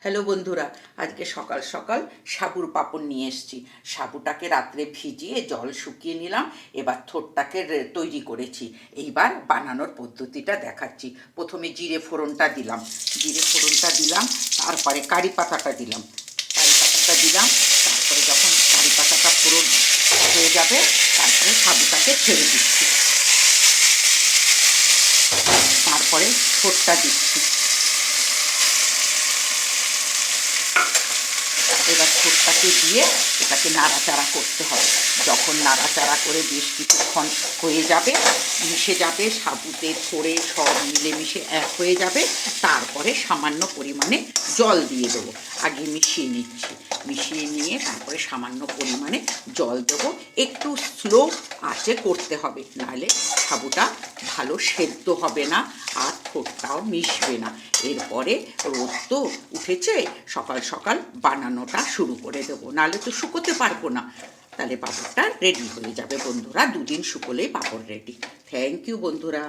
Hello বন্ধুরা, আজকে সকাল সকাল সাবুর পাঁপড় নিয়ে এসেছি। সাবুটাকে রাত্রে ভিজিয়ে জল শুকিয়ে নিলাম, এবার থোড়টাকে তৈরি করেছি। এইবার বানানোর পদ্ধতিটা দেখাচ্ছি। প্রথমে জিরে ফোড়নটা দিলাম, তারপরে কারি পাতাটা দিলাম, তারপরে যখন কারি পাতাটা ফোড়ন হয়ে যাবে তারপরে সাবুটাকে ছেড়ে দিচ্ছি, তারপরে থোড়টা দিচ্ছি। এবার ঠোঁটটাকে দিয়ে এটাকে নাড়াচাড়া করতে হবে। যখন নাড়াচাড়া করে বেশ কিছুক্ষণ হয়ে যাবে, মিশে যাবে, সাবুতে থোড়ে সব মিলেমিশে এক হয়ে যাবে, তারপরে সামান্য পরিমাণে জল দিয়ে দেবো। আগে মিশিয়ে নিয়ে তারপরে সামান্য পরিমাণে জল দেবো। একটু স্লো আঁচে করতে হবে, নাহলে সাবুটা ভালো সেদ্ধ হবে না আর ঠোঁটটাও মিশবে না। এরপরে রোদ তো উঠেছে, সকাল সকাল বানানোটা শুরু করে দেবো, নাহলে তো শুকোতে পারবো না। তাহলে পাঁপড়টা রেডি হয়ে যাবে বন্ধুরা, 2 দিন শুকোলেই পাঁপড় রেডি। থ্যাংক ইউ বন্ধুরা।